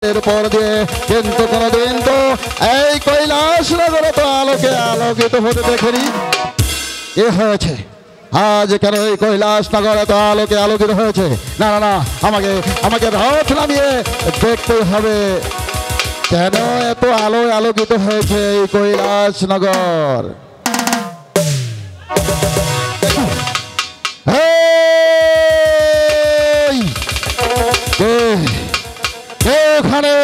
এরপর দিয়ে কিন্তু কোনদিন তো এই কৈলাস নগর তো আলোকে আলোকিত হতে দেখেনি। এ হয়েছে আজ কেন এই কৈলাস নগর এত আলোকে আলোকিত হয়েছে? না না না, আমাকে আমাকে রথ নামিয়ে দেখতে হবে কেন এত আলো আলোকিত হয়েছে এই কৈলাস নগর। ওখানে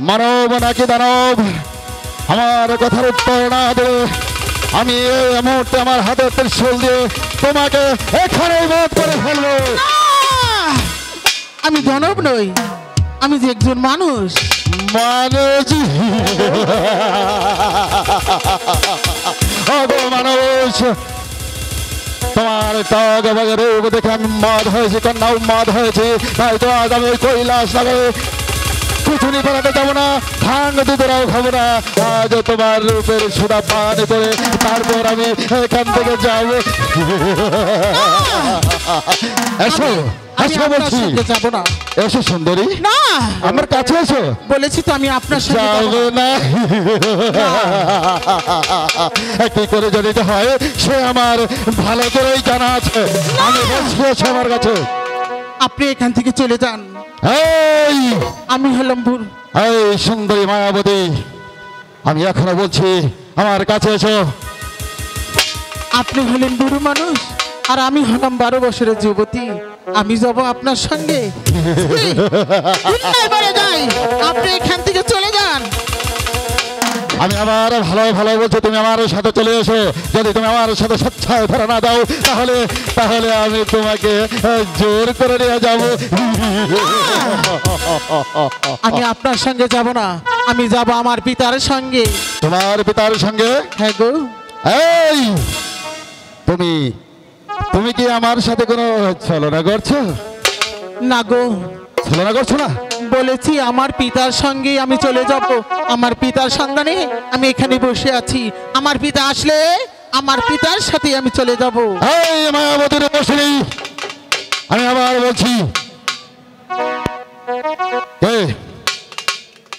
মানব নাকি দানব? আমার কথার উত্তর না দেবে আমি এই মুহূর্তে আমার হাতে ত্রিশূল দিয়ে তোমাকে এখানে বধ করে ফেলবো। আমি দানব নই, আমি যে একজন মানুষ। মানুষ? মানুষ তোমার টগ রূপ দেখে আমি মদ হয়েছি, কন্যাও মদ হয়েছি, তাই তো আজ আমি কৈলাস নগরে কুচুনি পাড়াতে যাবো না, ভাঙ দুধরাও খাবো না। আজ তোমার রূপের সুদা পান করে তারপর আমি এখান থেকে যাবো। এসো এসো বলছি, যাবো না। এসো সুন্দরী, না আমার কাছে এসো। বলেছি তো আমি আপনার সাথে যাবো না। কি করে জড়িত হয় সে আমার ভালো করেই জানা আছে। আমি বসে আমার কাছে। আপনি এখান থেকে চলে যান। এই আমি হলাম ভুল। এই সুন্দরী মায়াবতী, আমি এখনো বলছি আমার কাছে এসো। আপনি হলেন বুড়ো মানুষ আর আমি হলাম 12 বছরের যুবতী। আমি যাব আপনার সঙ্গে। আপনি এখান থেকে চলে যান। আমি আমার ভালো ভালো বলছি, তুমি আমার সাথে চলে এসো। যদি তুমি আমার সাথে স্বেচ্ছায় ধরা না দাও তাহলে তাহলে আমি তোমাকে জোর করে নিয়ে যাব। আমি আপনার সঙ্গে যাব না, আমি যাব আমার পিতার সঙ্গে। তোমার পিতার সঙ্গে? হ্যাঁ গো। এই তুমি তুমি কি আমার সাথে কোনো ছলনা করছো? না গো, ছলনা করছো না। বলেছি আমার পিতার সঙ্গে আমি চলে যাব। আমার পিতার সন্ধানে আমি এখানে বসে আছি। আমার পিতা আসলে আমার পিতার সাথে আমি চলে যাব। এই মায়াবতীর বসে আমি আবার বলছি,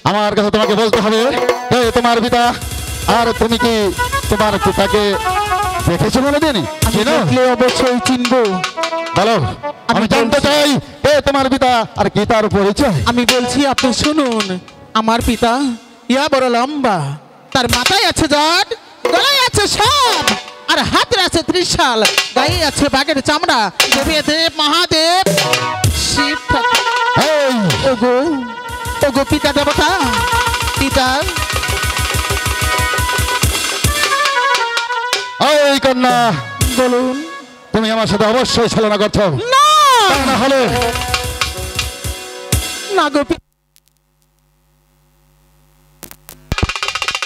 আমার কাছে তোমাকে বলতে হবে তোমার পিতা। আর তুমি কি তোমার পিতাকে দেখেছো বলে দিনি? অবশ্যই চিনবো। বলো, আমি জানতে চাই কে তোমার পিতা আর কি তার পরিচয়। আমি বলছি আপনি শুনুন। আমার পিতা ইয়া বড় লম্বা, তার মাথায় আছে জট, গলায় আছে সাপ, আর হাতে আছে ত্রিশাল, গায়ে আছে বাঘের চামড়া। দেব মহাদেব শিব ওগো ওগো পিতা দেবতা। পিতা এই কন্যা, বলুন। তুমি আমার সাথে অবশ্যই ছলনা করছো। না হলে না গো,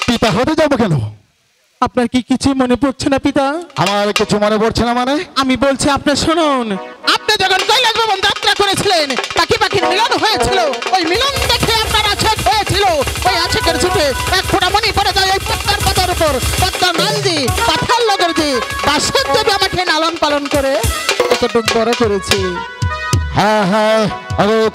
পিতা হতে যাবো কেন? আপনার কি কিছু মনে পড়ছে না পিতা? আমার কিছু মনে পড়ছে না মানে? আমি বলছি আপনি শুনুন। আপনি যখন কৈলাস ভবন যাত্রা করেছিলেন, পাখি পাখির মিলন হয়েছিল। ওই মিলন দেখে আপনার আছেক হয়েছিল। ওই আছেকের ছুটে এক ফোঁটা মনে পড়ে যায় ওই পদ্মার পাতার উপর। পদ্মার নান্দি পাথার লগের যে বাসক দেবী আমাকে লালন পালন করে এতটুকু বড় করেছে। হ্যাঁ হ্যাঁ,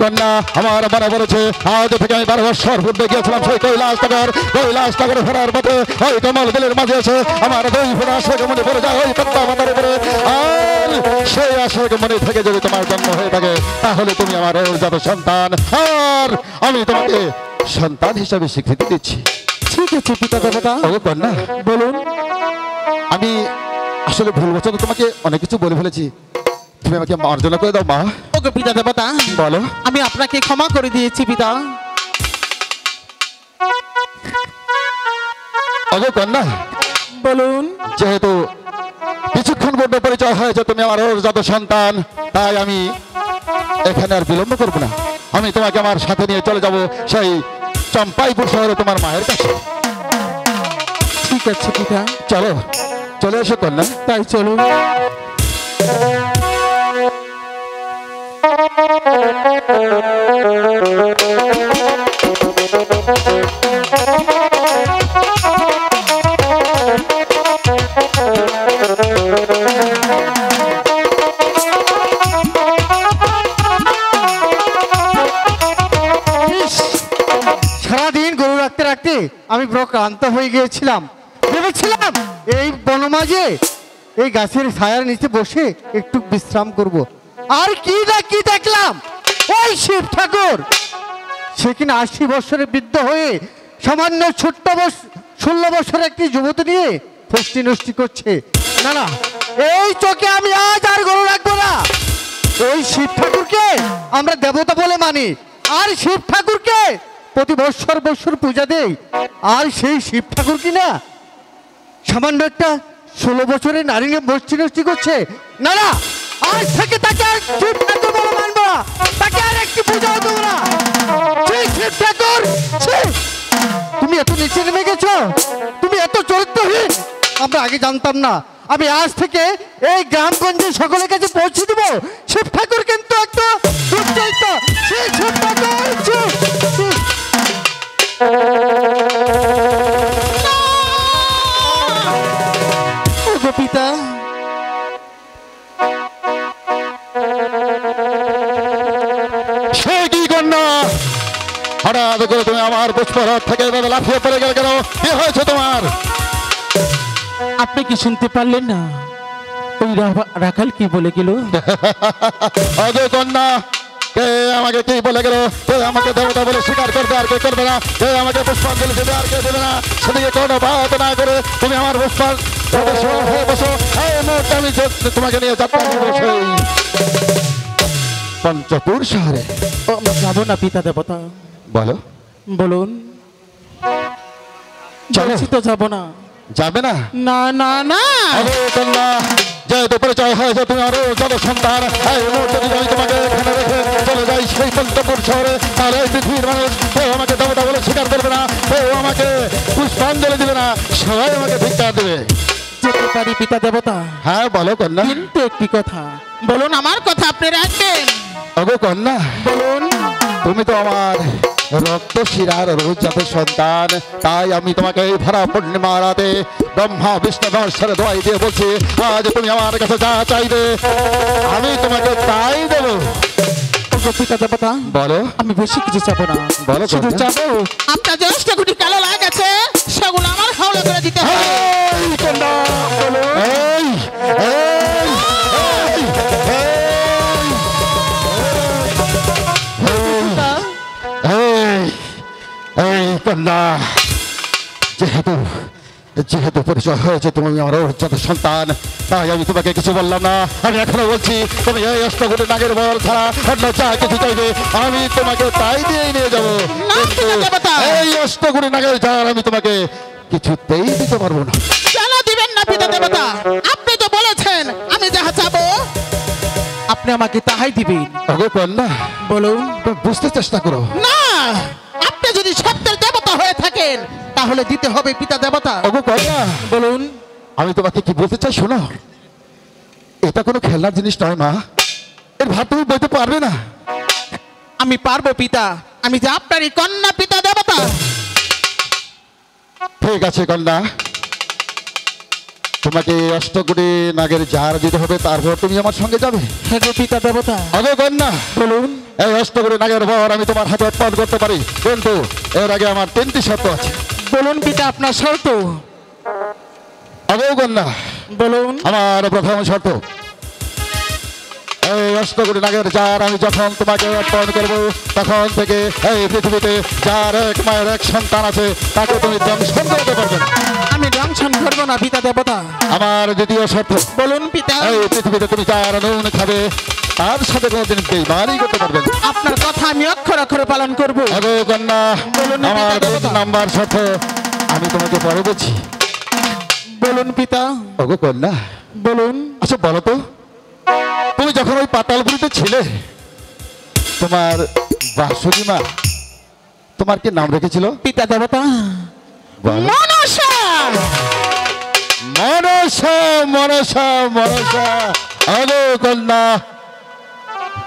কন্যা আমার মনে পড়েছে। আজ থেকে আমি 12 বছর পূর্বে গিয়েছিলাম সেই কৈলাস নগর। কৈলাস নগরে ফেরার পথে ওই কমল দিলের মাঝে এসে আমার 2 ফোঁটা আশেক মনে পড়ে যায় ওই পদ্মা মাতার উপরে। আর সেই আশেক মনে থেকে যদি তোমার জন্ম হয়ে থাকে তাহলে তুমি আমার যাবে সন্তান, আর আমি তোমাকে সন্তান হিসাবে স্বীকৃতি দিচ্ছি। ঠিক আছে পিতা দেবতা। কন্যা বলুন। আমি আসলে ভুল বছর তোমাকে অনেক কিছু বলে ফেলেছি, তুমি আমাকে মার্জনা করে দাও মা। ওগো পিতা দেবতা, বলো। আমি আপনাকে ক্ষমা করে দিয়েছি পিতা। ওগো কন্যা, বলুন। যেহেতু কিছুক্ষণ পূর্বে পরিচয় হয়েছে তুমি আমার যত সন্তান, তাই আমি এখানে আর বিলম্ব করবো না। আমি তোমাকে আমার সাথে নিয়ে চলে যাব সেই চম্পাইপুর শহরে তোমার মায়ের কাছে। ঠিক আছে পিতা। চলো, চলে এসো কন্যা। তাই চলুন। আমি বড় ক্লান্ত হয়ে গিয়েছিলাম। ভেবেছিলাম এই বনমাঝে এই গাছের ছায়ার নিচে বসে একটু বিশ্রাম করব। আর কি না কি দেখলাম, ওই শিব ঠাকুর সে কিনা 80 বছরে বৃদ্ধ হয়ে সামান্য ছোট্ট 16 বছরের একটি যুবতী নিয়ে ফষ্টি নষ্টি করছে। না না, এই চোখে আমি আজ আর গরু রাখবো না। ওই শিব ঠাকুরকে আমরা দেবতা বলে মানি, আর শিব ঠাকুরকে প্রতি বৎসর বৎসর পূজা দেই। আর সেই শিব ঠাকুর কিনা সামান্য একটা 16 বছরের নারী নিয়ে বষ্টি নষ্টি করছে। না না, আজ থেকে তাকে আর শিব ঠাকুর বলে মানবো না, তাকে আর একটি পূজাও দেবো না। সেই শিব ঠাকুর, ছি! তুমি এত নিচে নেমে গেছো, তুমি এত চরিত্রহীন, আমরা আগে জানতাম না। আমি আজ থেকে এই গ্রামগঞ্জে সকলের কাছে পৌঁছে দিব, শিব ঠাকুর কিন্তু একটা দুশ্চরিত্র। সেই শিব ঠাকুর, ছি! ছি! ওগো পিতা, সে কি কন্যা, হঠাৎ করে তুমি আমার পুষ্পরথ থেকে এভাবে লাফিয়ে পড়ে গেলে কেন? কি হয়েছে তোমার? আপনি কি শুনতে পারলেন না ওই রাখাল কি বলে গেল? অজয় কন্যা, কে আমাকে কি বলে গেল? কে আমাকে দেবতা বলে স্বীকার করবে আর কে করবে না? কে আমাকে পুষ্পাঞ্জলি দেবে আর কে দেবে না? সেদিকে কোনো বাদ না করে তুমি আমার পুষ্পাঞ্জলি হয়ে বসো। এই মুহূর্তে আমি তোমাকে নিয়ে যাত্রা করবো সেই পঞ্চপুর শহরে। যাবো না পিতা দেবতা, বলো, বলুন। চলো। বলছি তো যাবো না। যাবে না? না না না, অজয় কন্যা, যেহেতু পরিচয় হয়েছে তুমি আরো যত সন্তান, এই মুহূর্তে যদি আমি তোমাকে এখানে রেখে চলে যাই সেই পঞ্চপুর শহরে, তাহলে এই পৃথিবীর মানুষ কেউ আমাকে দেবতা বলে স্বীকার করবে না, কেউ আমাকে পুষ্পাঞ্জলি দেবে না, সবাই আমাকে ভিক্ষা দেবে। যেতে পারি পিতা দেবতা, হ্যাঁ বলো কন্যা। কিন্তু একটি কথা বলুন, আমার কথা আপনি রাখবেন। ওগো কন্যা, বলুন। তুমি তো আমার রক্ত শিরার রোজ জাতের সন্তান, তাই আমি তোমাকে এই ভরা পূর্ণিমা রাতে ব্রহ্মা বিষ্ণু মহেশ্বরে দোয়াই দিয়ে বলছি, আজ তুমি আমার কাছে যা চাইবে আমি তোমাকে তাই দেবো। ওগো পিতা দেবতা, বলো। আমি বেশি কিছু চাবো না, বলো শুধু কন্যা। চাবো আপনার যে অষ্টগুটি কালো লাগাছে সেগুলো আমার হাওলা করে দিতে হবে। এই কন্যা, এই, এই, এই, এই, এই কন্যা, যেহেতু যেহেতু পরিচয় হয়েছে তুমি আমার অর্জিত সন্তান, তাই আমি তোমাকে কিছু বললাম না। আমি এখনো বলছি, তুমি এই অষ্টগুটি নাগের বল ছাড়া অন্য যা কিছু চাইবে আমি তোমাকে তাই দিয়েই নিয়ে যাবো। না, কিন্তু দেবতা। এই অষ্টগুটি নাগের জাল আমি তোমাকে কিছুতেই দিতে পারবো না। কেন দিবেন না পিতা দেবতা? আপনি তো বলেছেন আমি যাহা চাবো আপনি আমাকে তাহাই দিবেন। ওগো কন্যা, বলুন। বুঝতে চেষ্টা করো। না, আপনি যদি সত্যের দেবতা হয়ে থাকেন তাহলে দিতে হবে পিতা দেবতা। ওগো কন্যা, বলুন। আমি তোমাকে কি বলতে চাই শোনো, এটা কোনো খেলনার জিনিস নয় মা, এর ভার তুমি বইতে পারবে না। আমি পারবো পিতা, আমি যে আপনারই কন্যা পিতা দেবতা। ঠিক আছে কন্যা, তোমাকে অষ্টগুটি নাগের জার দিতে হবে, তারপর তুমি আমার সঙ্গে যাবে। হে গো পিতা দেবতা। ওগো কন্যা, বলুন। এই অষ্টগুটি নাগের ভর আমি তোমার হাতে অর্পণ করতে পারি, কিন্তু এর আগে আমার 3টি শর্ত আছে। বলুন পিতা আপনার শর্ত। ওগো কন্যা, বলুন। আমার প্রথম শর্ত, এই অষ্টগুটি নাগের জার আমি যখন তোমাকে অর্পণ করবো তখন থেকে এই পৃথিবীতে যার এক মায়ের এক সন্তান আছে তাকে তুমি দংশন করতে পারবে না। আমি দংশন করবো না পিতা দেবতা। আমার দ্বিতীয় শর্ত, বলুন পিতা। এই পৃথিবীতে তুমি যার নুন খাবে তার সাথে কোনোদিন বেইমানি করতে পারবে না। আপনার কথা আমি অক্ষর অক্ষরে পালন করবো। ওগো কন্যা, বলুন আমার পিতা দেবতা। 2 নাম্বার শর্ত আমি তোমাকে পরে বলছি। বলুন পিতা। ওগো কন্যা, বলুন। আচ্ছা বলো তো, তুমি যখন ওই পাতালপুরিতে ছিলে তোমার বাসুকি মা তোমার কি নাম রেখেছিল? পিতা দেবতা। বলো। মনসা। মনসা, মনসা, মনসা। ওগো কন্যা,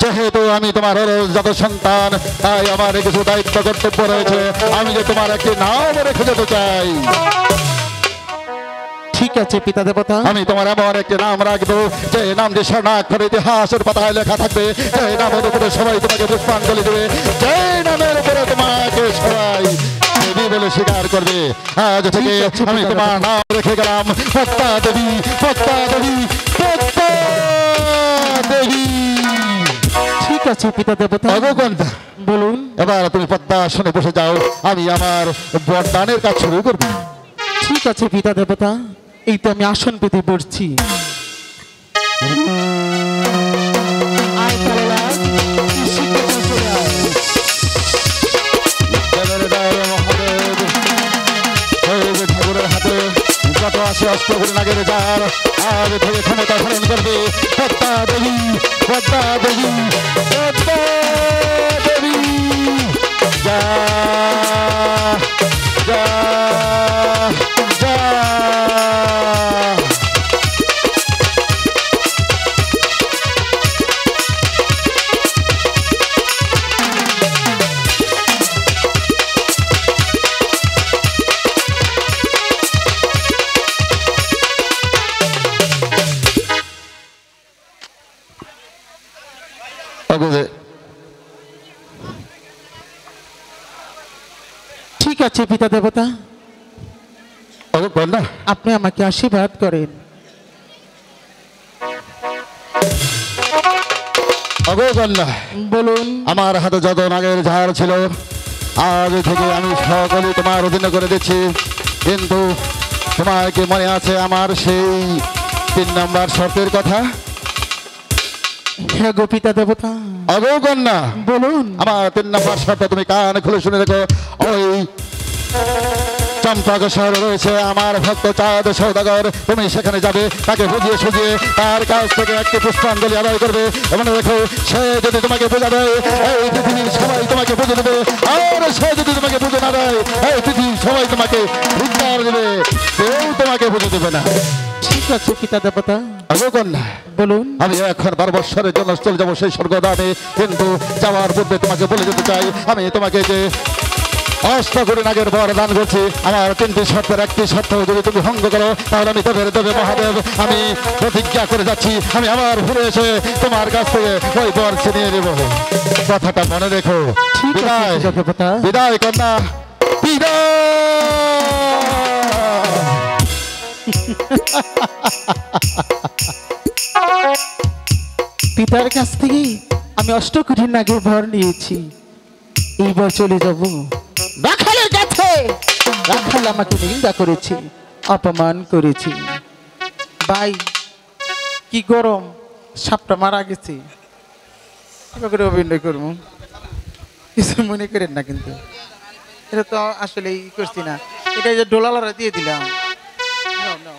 যেহেতু আমি তোমার যত সন্তান, তাই আমার কিছু দায়িত্ব কর্তব্য রয়েছে, আমি যে তোমার একটি নাম রেখে যেতে চাই। ঠিক আছে পিতা দেবতা। আমি তোমার এমন একটি নাম রাখবো যে নামটি স্বর্ণাক্ষর ইতিহাসের পাতায় লেখা থাকবে, যে নামের উপরে সবাই তোমাকে পুষ্পাঞ্জলি দেবে, যে নামের উপরে তোমাকে সবাই দেবী বলে বলে স্বীকার করবে। আজ থেকে আমি তোমার নাম রেখে গেলাম পদ্মা দেবী, পদ্মা দেবী, পদ্মা দেবী। ঠিক আছে পিতা দেবতা। অগকন্যা, বলুন। এবার তুমি পদ্মা আসনে বসে যাও, আমি আমার বরদানের কাজ শুরু করবো। ঠিক আছে পিতা দেবতা, এই তো আমি আসন পেতে বসছি। আয় কালোলা, শিখে বসে আয়। ঠাকুরের হাতে যত আসে অষ্টগুরু নাগের যার আজ থেকে ক্ষমতা ধারণ করবে পদ্মা দেবী, পদ্মা দেবী, পদ্মা দেবী। যা যা যা। ঠিক আছে পিতা দেবতা, কন্যা, আপনি আমাকে আশীর্বাদ করেন। কন্যা, বলুন। আমার হাতে যত নাগের ঝাড় ছিল আজ থেকে আমি সকলে তোমার অধীনে করে দিচ্ছি, কিন্তু তোমার কি মনে আছে আমার সেই 3 নম্বর শর্তের কথা? হ্যাঁ গো পিতা দেবতা। কন্যা, বলুন। আমার 3 নম্বর শর্ত তুমি কান খুলে শুনে রেখো। ওই চম্পাক শহরে রয়েছে আমার ভক্ত চাঁদ সৌদাগর, তুমি সেখানে যাবে, তাকে বুঝিয়ে সুঝিয়ে তার কাছ থেকে একটি পুষ্পাঞ্জলি আদায় করবে। মনে রেখো, সে যদি তোমাকে বোঝাবে এই পৃথিবীর সবাই তোমাকে বুঝে দেবে, আর সে যদি তোমাকে বুঝে না দেয় এই পৃথিবীর সবাই তোমাকে ধিক্কার দেবে, কেউ তোমাকে বুঝে দেবে না। ঠিক আছে পিতা দেবতা। কন্যা, বলুন। আমি এখন 12 বৎসরের জন্য চলে যাবো সেই স্বর্গধামে, কিন্তু যাওয়ার পূর্বে তোমাকে বলে যেতে চাই, আমি তোমাকে যে অষ্টগুরু নাগের বর দান করছি, আমার 3টি শর্তের একটি শর্ত যদি তুমি ভঙ্গ করো তাহলে আমি দেবে মহাদেব, আমি প্রতিজ্ঞা করে যাচ্ছি আমি আবার ঘুরে এসে তোমার কাছ থেকে ওই বর ছিনিয়ে নেব। কথাটা মনে রেখো। ঠিক আছে বিদায়, পিতা দেবতা। বিদায় কন্যা, বিদায়। পিতার কাছ থেকে আমি অষ্টকোটি নাগের ভর নিয়েছি, এইবার চলে যাব রাখালের কাছে। রাখাল আমাকে নিন্দা করেছে, অপমান করেছে। ভাই কি গরম, সাপটা মারা গেছে, কিভাবে করে অভিনয় করবো, কিছু মনে করেন না, কিন্তু এটা তো আসলে ই করছি না, এটা যে ডোলালারা দিয়ে দিলাম। No, no.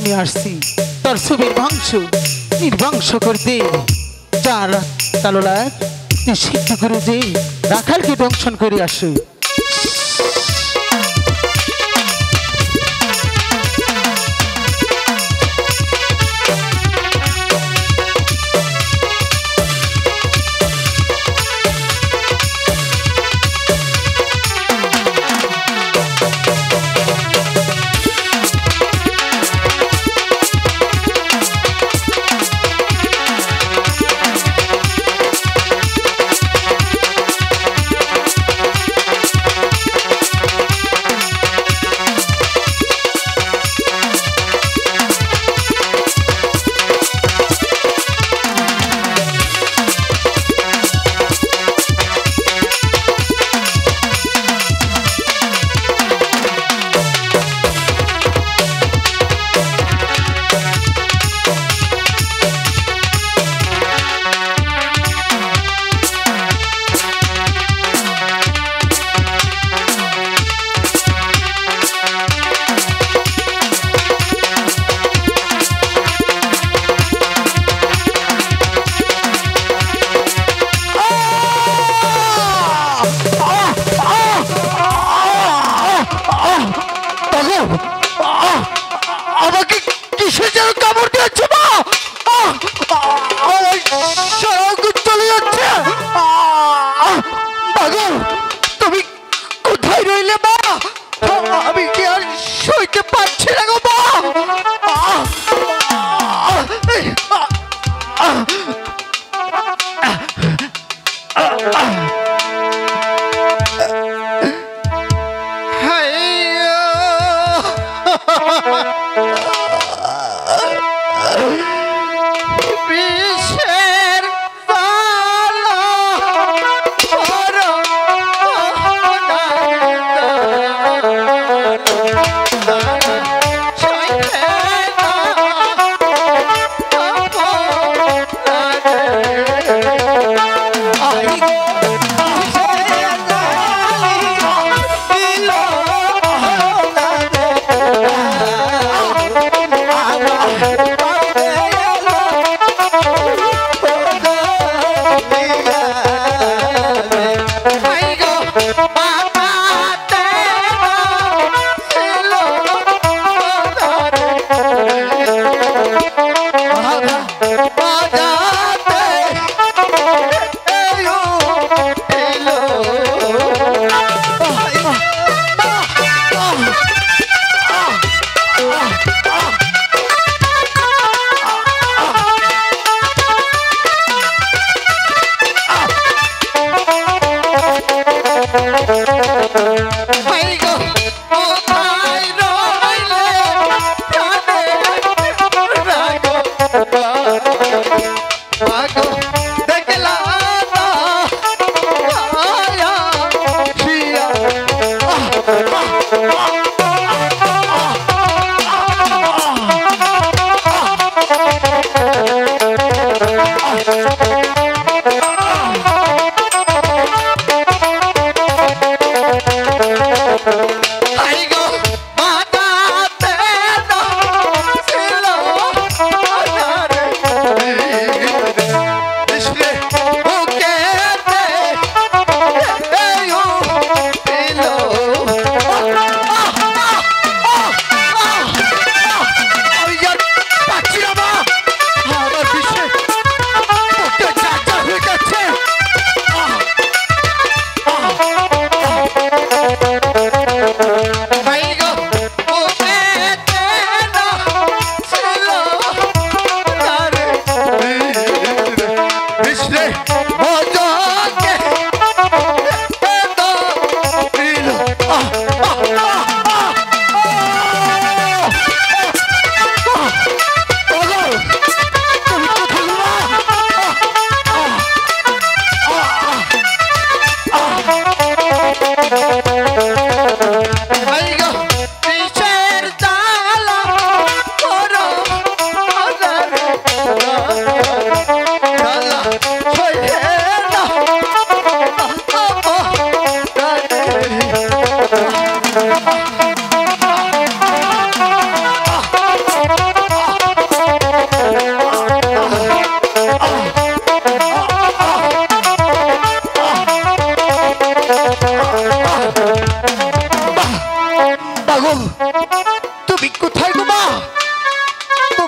আমি আসছি তোর ছবির বংশ নির্বংশ করতে। যার কালো লাগ তুই সিদ্ধ করে যে রাখালকে দংশন করে আসে। আমাকে কিসে যেন কামড় দিয়েছে মা। চলে যাচ্ছে। পাগল তুমি কোথায় রইলে মা? আমি কি আর সইতে পারছি না গো মা।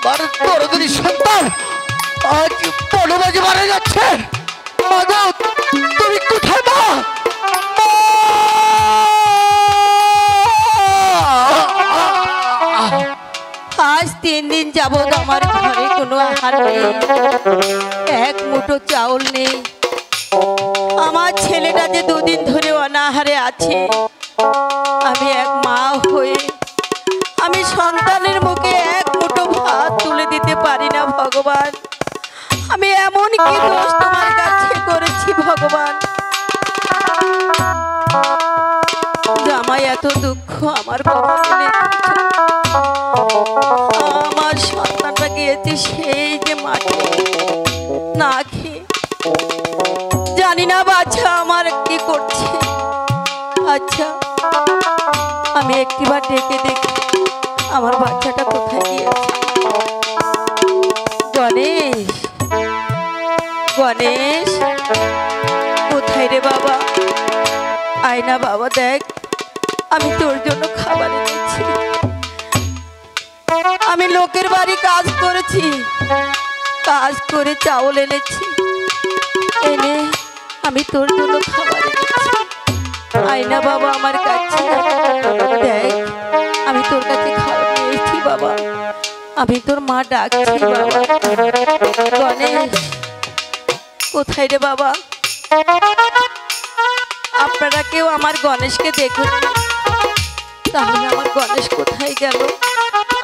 আমার দরদি সন্তান আজ বনমাঝে মারা যাচ্ছে। মাগো, তুমি কোথায় মা? আজ 3 দিন যাবৎ আমার ঘরে কোনো আহার নেই, এক মুঠো চাউল নেই। আমার ছেলেটা যে 2 দিন ধরে অনাহারে আছে। আমি এক মা হয়ে আমি সন্তানের মুখে এক মুঠো ভাত তুলে দিতে পারি না ভগবান। আমি এমন কি দোষ তোমার কাছে করেছি ভগবান? জামাই এত দুঃখ আমার কপালে লিখেছো। আমার সন্তানটা গিয়েছে সেই যে মাঠে না খেয়ে। জানি না বাচ্চা আমার কি করছে। আচ্ছা, আমি একটিবার ডেকে দেখি আমার বাচ্চাটা কোথায় গিয়েছে। গণেশ, গণেশ, কোথায় রে বাবা? আয় না বাবা, দেখ আমি তোর জন্য খাবার এনেছি। আমি লোকের বাড়ি কাজ করেছি, কাজ করে চাউল এনেছি, এনে আমি তোর জন্য খাবার এনেছি। আয় না বাবা আমার কাছে, দেখ আমি তোর কাছে খাবার নিয়েছি বাবা। আমি তোর মা ডাকছি বাবা। গণেশ, কোথায় রে বাবা? আপনারা কেউ আমার গণেশকে দেখুন। তাহলে আমার গণেশ কোথায় গেল?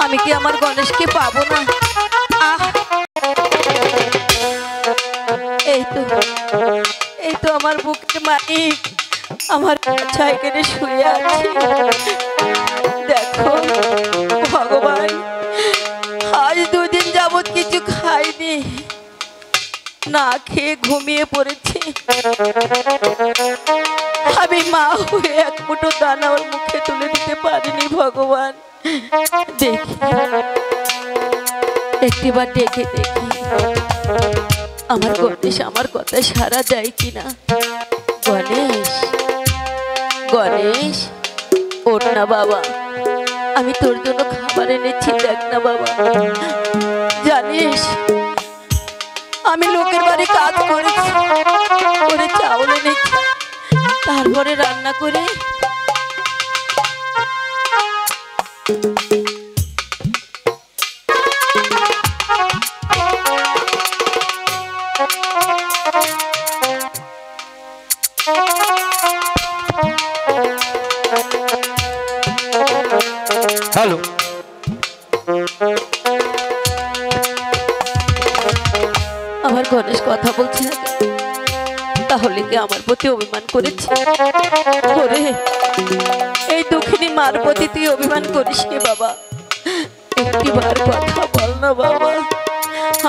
আমি কি আমার গণেশকে পাবো না? এই তো আমার বুকের মালিক, আমার বাচ্চা এখানে শুয়ে আছে। দেখো ভগবান, আজ 2 দিন যাবৎ কিছু খাইনি, না খেয়ে ঘুমিয়ে পড়েছি। আমি মা হয়ে এক মুঠো দানা ওর মুখে তুলে দিতে পারিনি ভগবান। দেখি একটিবার ডেকে দেখি আমার গণেশ আমার কথা সাড়া দেয় কিনা। গণেশ, গণেশ, ওঠ না বাবা, আমি তোর জন্য খাবার এনেছি, দেখ না বাবা। জানিস আমি লোকের বাড়ি কাজ করেছি, করে চাউল এনেছি, তারপরে রান্না করে হ্যালো, আমার গণেশ কথা বলছে না কেন? তাহলে কি আমার প্রতি অভিমান করেছে? ওরে, এই দুঃখিনী মার প্রতি তুই অভিমান করিস নি বাবা। একটিবার কথা বল না বাবা,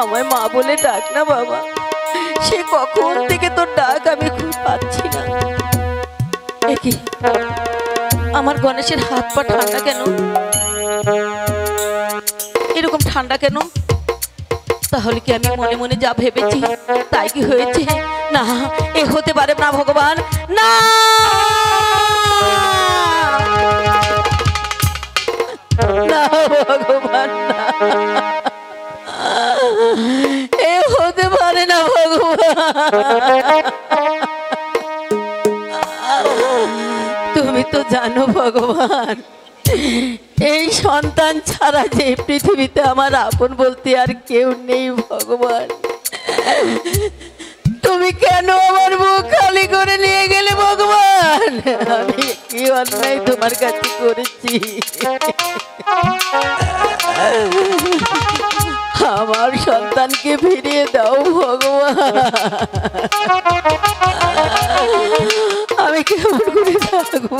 আমায় মা বলে ডাক না বাবা। সে কখন থেকে তোর ডাক আমি খুব পাচ্ছি না। একি আমার গণেশের হাত পা ঠান্ডা কেন? এরকম ঠান্ডা কেন? তাহলে কি আমি মনে মনে যা ভেবেছি তাই কি হয়েছে? না, এ হতে পারে না ভগবান, না, না ভগবান, না, এ হতে পারে না ভগবান। তুমি তো জানো ভগবান, এই সন্তান ছাড়া যে পৃথিবীতে আমার আপন বলতে আর কেউ নেই ভগবান। তুমি কেন আমার মুখ খালি করে নিয়ে গেলে ভগবান? আমি কি অন্যায় তোমার কাছে করেছি? আমার সন্তানকে ফিরিয়ে দাও ভগবান। আমি কেমন করে থাকবো?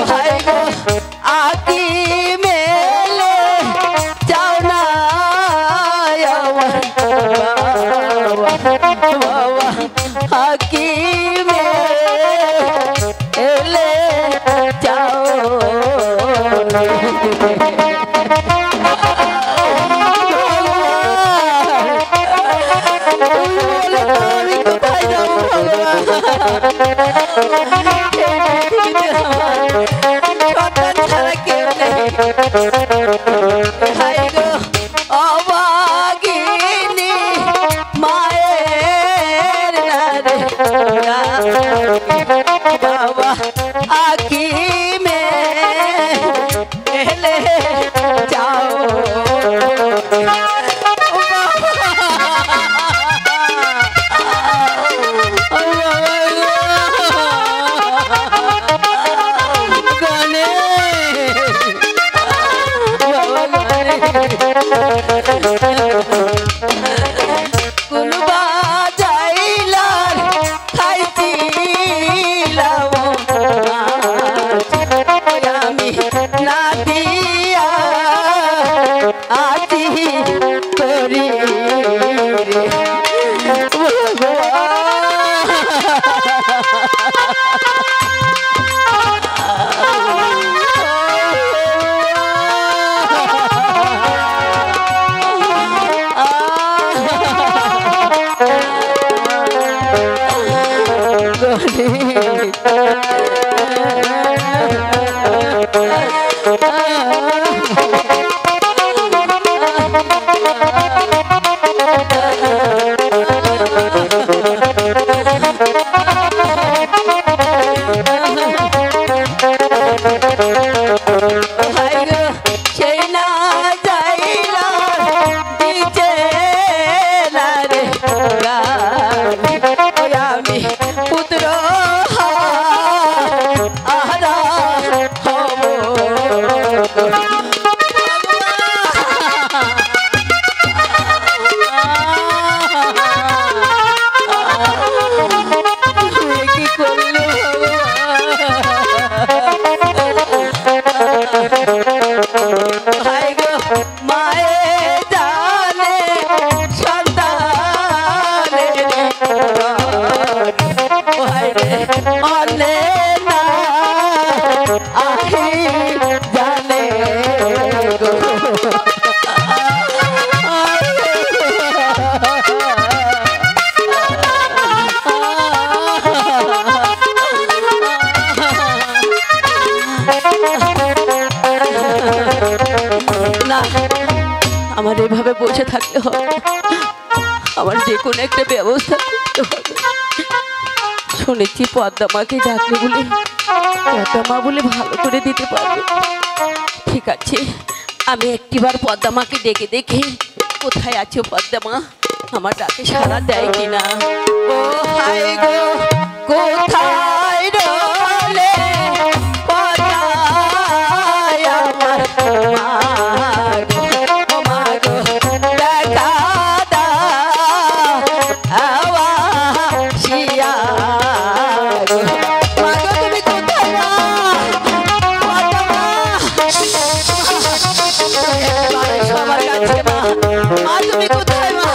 ভাই গো আকি মেলে যাও না আমার বাবা আকি মেলে যাও আমি কোথায় যাবো সন্তান ছাড়া কেউ নেই ভাই গো অবাগিনী মায়ের নারে বাবা আকি মে এলে যাও কুলবা যাইলার খাইছিলাম আমি না দিয়া আছি করি সেই না যাইলা দিতে না রে আমি পুত্র আহারা হব কি করলো ভাই গো মায়ে জানে সন্তানের ভাই রে অলে না আহি জানে গো না আমার এভাবে বসে থাকতে হবে আমার যে কোনো একটা ব্যবস্থা করতে হবে শুনেছি পদ্মামাকে ডাকলে বলে পদ্মামা বলে ভালো করে দিতে পারবে ঠিক আছে আমি একটিবার পদ্মামাকে ডেকে দেখি কোথায় আছো পদ্মামা আমার ডাকে সাড়া দেয় কিনা ও হাই গো কোথায় রলে পদ্মায় আমার মা গো ও মা গো দেখা দাও শিয়া গো মা গো তুমি কোথায় মা সবার কাছে মা মা তুমি কোথায় মা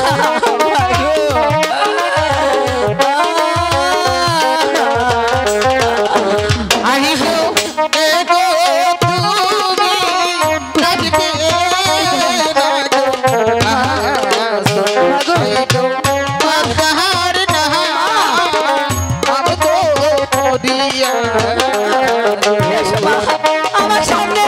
আমার সামনে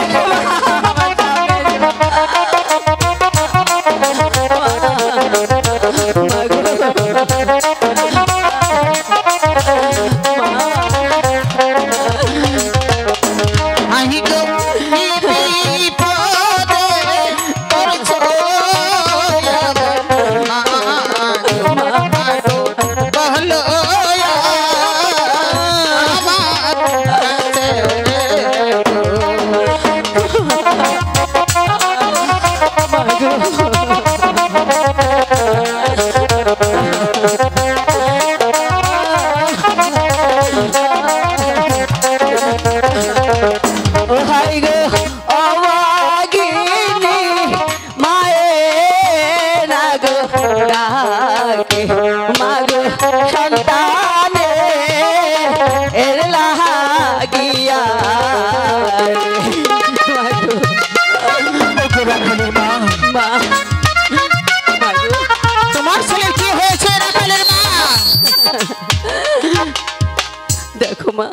মা,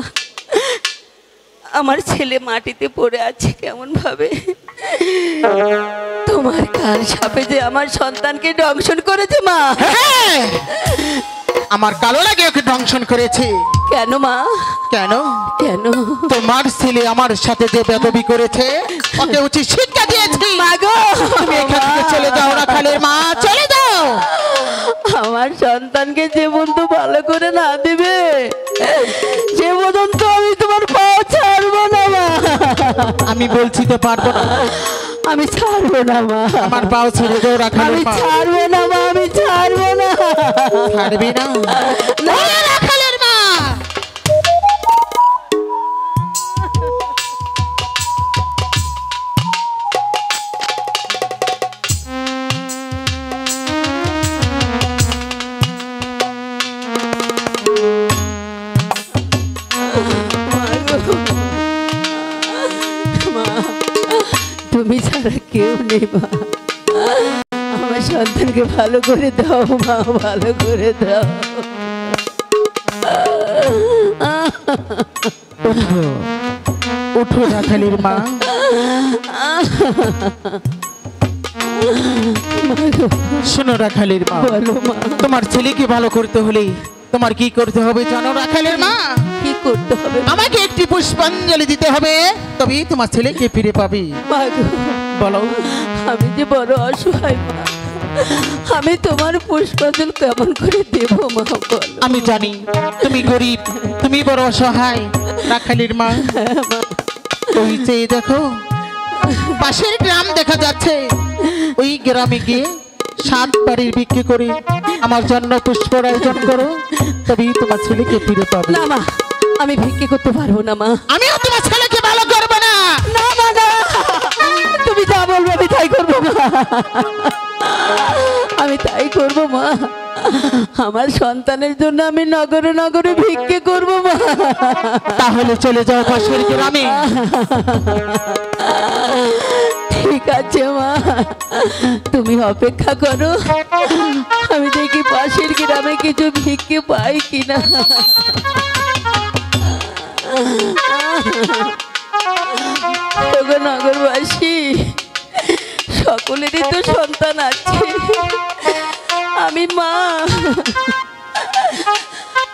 আমার ছেলে মাটিতে পড়ে আছে কেমন ভাবে। তোমার কাল সাপে যে আমার সন্তানকে দংশন করেছে মা। হ্যাঁ, আমার কালো লাগে ওকে দংশন করেছে। কেন মা? কেন? কেন? তোমার ছেলে আমার সাথে যে বেদবি করেছে ওকে উচিত শিক্ষা দিয়েছি। মা গো, তুমি এখান থেকে চলে যাও রাখালের মা, চলে যাও। আমার সন্তানকে যে বন্ধু ভালো করে না দিবে সে পর্যন্ত আমি তোমার পাও ছাড়বো না মা। আমি বলছি তো পারবো না, আমি ছাড়বো না মা। আমার পাও ছেড়ে দাও রাখালের আমি মা। ছাড়বো না মা, আমি ছাড়বো না। ছাড়বি না? না। রাখালের মা। মা, তুমি ছাড়া কেউ নেই মা। আমার সন্তানকে ভালো করে দাও মা, ভালো করে দাও। ওঠো, ওঠো রাখালের মা। শোনো রাখালের মা, বলো মা, তোমার ছেলেকে ভালো করতে হলে তোমার কি করতে হবে জানো রাখালের মা? কি করতে হবে? আমাকে একটি পুষ্পাঞ্জলি দিতে হবে, তবেই তোমার ছেলেকে ফিরে পাবি। মা গো, বলো। আমি যে বড় অসহায় মা, আমি তোমার পুষ্পাঞ্জলি কেমন করে দেব মা বলো। আমি জানি তুমি গরিব, তুমি বড় অসহায় রাখালের মা। ওই চেয়ে দেখো, পাশের গ্রাম দেখা যাচ্ছে, ওই গ্রামে গিয়ে 7 বাড়ির বিক্রি করে আমার জন্য পুষ্পর আয়োজন করো, তবেই তোমার ছেলেকে ফিরে পাবে। না মা, আমি ভিক্ষে করতে পারবো না মা। আমিও তোমার ছেলেকে ভালো করবো না। না মা, না, তুমি যা বলবে আমি তাই করবো মা। আমি তাই করবো মা। আমার সন্তানের জন্য আমি নগরে নগরে ভিক্ষে করবো মা। তাহলে চলে যাও পাশের গ্রামে। ঠিক আছে মা, তুমি অপেক্ষা করো, আমি দেখি পাশের গ্রামে কিছু ভিক্ষে পাই কিনা। নগরবাসী সকলেরই তো সন্তান আছে, আমি মা,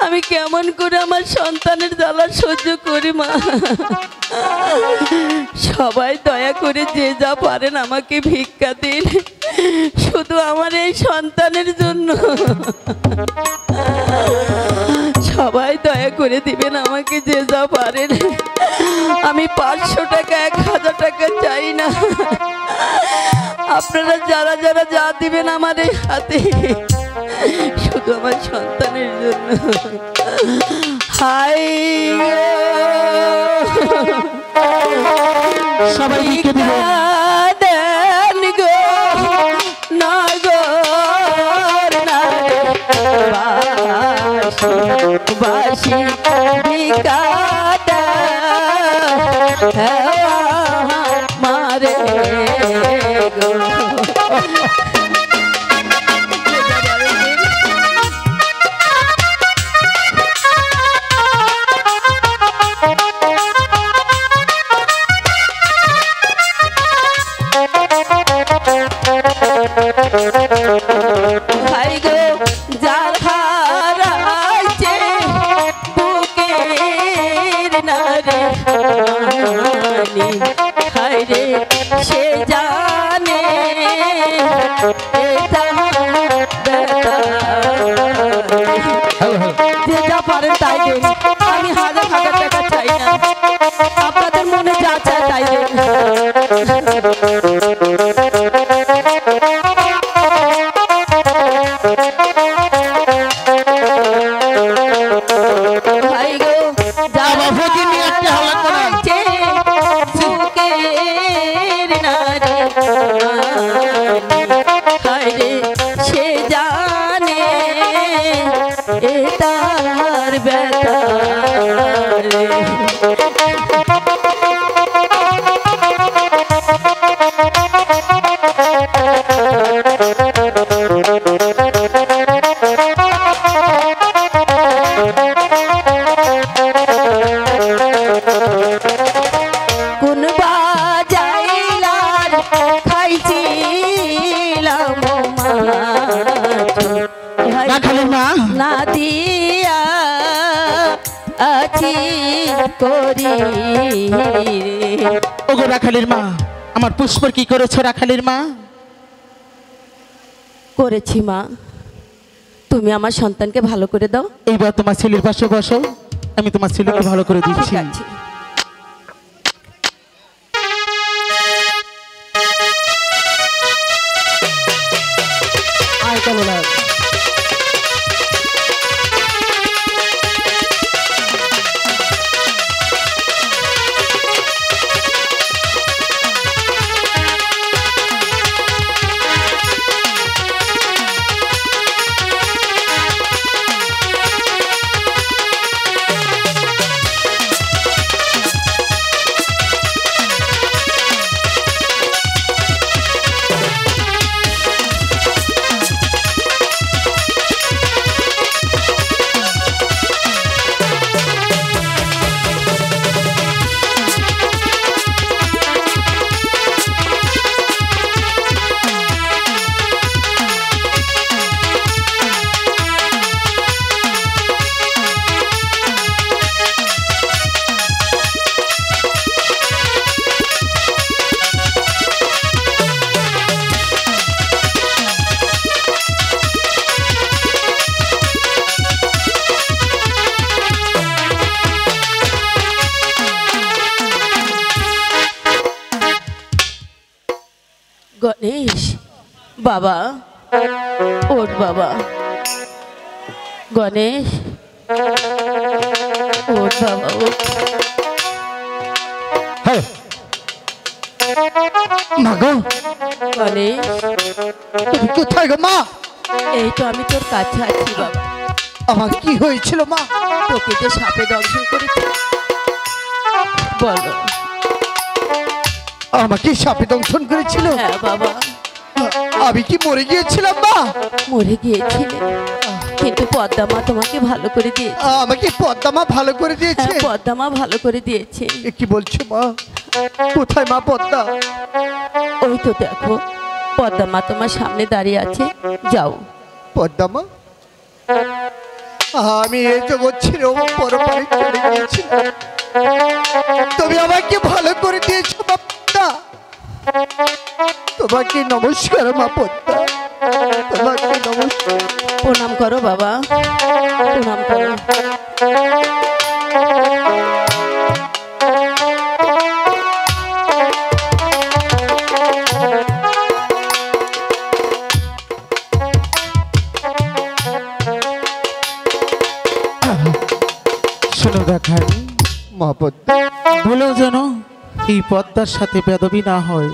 আমি কেমন করে আমার সন্তানের জ্বালা সহ্য করি মা। সবাই দয়া করে যে যা পারেন আমাকে ভিক্ষা দিন, শুধু আমার এই সন্তানের জন্য। সবাই দয়া করে দিবেন আমাকে যে যা পারেন। আমি 500 টাকা 1000 টাকা চাই না, আপনারা যারা যারা যা দিবেন আমার এই হাতে, শুধু আমার সন্তানের জন্য। হাই সবাই ভিক্ষে দিবে। দেন গো নগর নারে বাসি ভিক্ষা মারে গো। ভাই গো যার হারাইছে বুকের নারে হায় রে সে জানে যে যা পারেন তাই দেন, আমি 1000 টাকা চাই না, আপনাদের মনে যা চায় তাই দেন। ভাই গো যারা ফকির নিয়ে একটা হাল্লা করে। হারাইছে বুকের নারে হায় রে সে জানে এ তার ব্যথা রে। কোন বাজাইলার খাইছিলাম রাখালের মা না দিয়া আছি করি ওগো রাখালের মা, আমার পুষ্পর কি করেছো রাখালের মা? করেছি মা, তুমি আমার সন্তানকে ভালো করে দাও। এইবার তোমার ছেলের পাশে বসো, আমি তোমার ছেলেকে ভালো করে ঠিক দিচ্ছি। আছে। আয় চলো না। গণেশ বাবা, ওঠ বাবা। গণেশ ওঠ বাবা, ওঠ। হ্যাঁ মা গো, গণেশ তুমি কোথায় গো মা? এই তো আমি তোর কাছে আছি বাবা। আমার কি হয়েছিল মা? তোকে যে সাপে দংশন করেছে, বলো। আমাকে সাপে দংশন করেছিল? হ্যাঁ বাবা, আমি কি মরে গিয়েছিলাম মা? মরে গিয়েছিলে, কিন্তু পদ্মা মা তোমাকে ভালো করে দিয়েছে। আমাকে পদ্মা মা ভালো করে দিয়েছে? হ্যাঁ, পদ্মা মা ভালো করে দিয়েছে। এ কি বলছো মা? কোথায় মা পদ্মা? ওই তো দেখো, পদ্মা মা তোমার সামনে দাঁড়িয়ে আছে, যাও। পদ্মা মা, আমি এই জগৎ ছেড়ে পরপারে চলে গিয়েছিলাম, তুমি আমাকে ভালো করে দিয়েছো মা পদ্মা। তোমাকে নমস্কার মা পদ্মা, তোমাকে নমস্কার। প্রণাম করো বাবা, প্রণাম করো। শোনো রাখাল, মা পদ্মা, বলেও যেন এই পদ্মার সাথে বেদবি না হয়।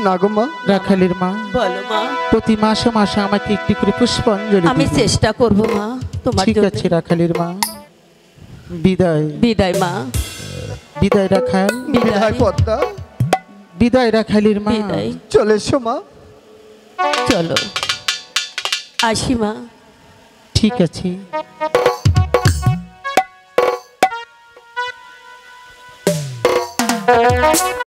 না গো মা। রাখালের মা, বলো মা। প্রতি মাসে মাসে আমাকে একটি করে পুষ্পাঞ্জলি আমি দিবে। চেষ্টা করব মা তোমার ঠিক জন্য। আছে রাখালের মা, বিদায়। বিদায় মা, বিদায় রাখাল, বিদায় পদ্মা, বিদায় রাখালের মা। বিদায়। চলে এসো মা। চলো, আসি মা। ঠিক আছে।